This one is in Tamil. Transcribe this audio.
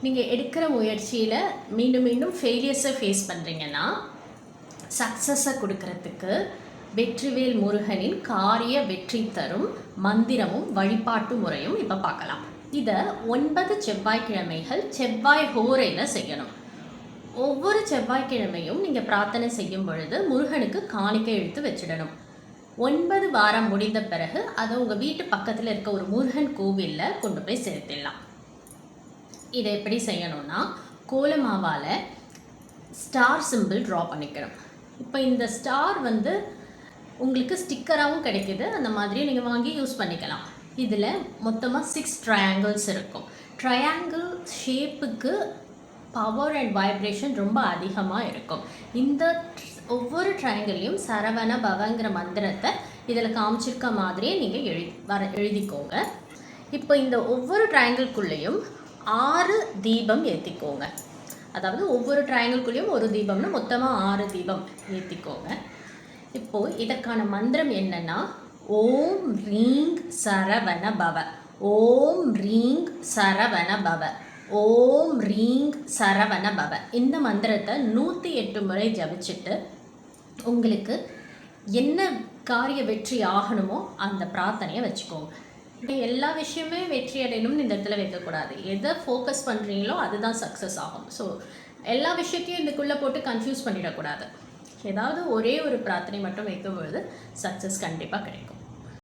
நீங்கள் எடுக்கிற முயற்சியில் மீண்டும் மீண்டும் ஃபெயிலியர்ஸை ஃபேஸ் பண்ணுறீங்கன்னா சக்ஸஸை கொடுக்கறதுக்கு வெற்றிவேல் முருகனின் காரிய வெற்றி தரும் மந்திரமும் வழிபாட்டு முறையும் இப்போ பார்க்கலாம். இதை 9 செவ்வாய்க்கிழமைகள் செவ்வாய் ஹோரையில் செய்யணும். ஒவ்வொரு செவ்வாய்க்கிழமையும் நீங்கள் பிரார்த்தனை செய்யும் பொழுது முருகனுக்கு காணிக்கை எடுத்து வச்சிடணும். 9 வாரம் முடிந்த பிறகு அதை உங்கள் வீட்டு பக்கத்தில் இருக்க ஒரு முருகன் கோவிலில் கொண்டு போய் செலுத்திடலாம். இதை எப்படி செய்யணும்னா, கோலமாவால் ஸ்டார் சிம்பிள் ட்ரா பண்ணிக்கணும். இப்போ இந்த ஸ்டார் உங்களுக்கு ஸ்டிக்கராகவும் கிடைக்கிது, அந்த மாதிரி நீங்கள் வாங்கி யூஸ் பண்ணிக்கலாம். இதில் மொத்தமாக 6 ட்ரையாங்கிள்ஸ் இருக்கும். ட்ரையாங்கிள் ஷேப்புக்கு பவர் அண்ட் வைப்ரேஷன் ரொம்ப அதிகமாக இருக்கும். இந்த ஒவ்வொரு ட்ரையாங்கிளையும் சரவண பவங்கிற மந்திரத்தை இதில் காமிச்சிருக்க மாதிரியே நீங்கள் எழுதிக்கோங்க. இப்போ இந்த ஒவ்வொரு ட்ரையாங்கிள்குள்ளேயும் 6 தீபம் ஏற்றிக்கோங்க. அதாவது ஒவ்வொரு ட்ரையாங்கிள்குள்ளேயும் ஒரு தீபம்னு மொத்தமாக 6 தீபம் ஏற்றிக்கோங்க. இப்போது இதற்கான மந்திரம் என்னென்னா, ஓம் ரீங் சரவண பவ, ஓம் ரீங் சரவண பவ, ஓம் ரீங் சரவண பவ. இந்த மந்திரத்தை 108 முறை ஜபிச்சுட்டு உங்களுக்கு என்ன காரிய வெற்றி ஆகணுமோ அந்த பிரார்த்தனையை வச்சுக்கோங்க. எல்லா விஷயமே வெற்றி அடையணும்னு இந்த இடத்துல வைக்கக்கூடாது. எதை ஃபோக்கஸ் பண்ணுறீங்களோ அதுதான் சக்ஸஸ் ஆகும். ஸோ எல்லா விஷயத்தையும் இதுக்குள்ளே போட்டு கன்ஃபியூஸ் பண்ணிடக்கூடாது. ஏதாவது ஒரே ஒரு பிரார்த்தனை மட்டும் வைக்கும் பொழுது சக்ஸஸ் கண்டிப்பாக கிடைக்கும்.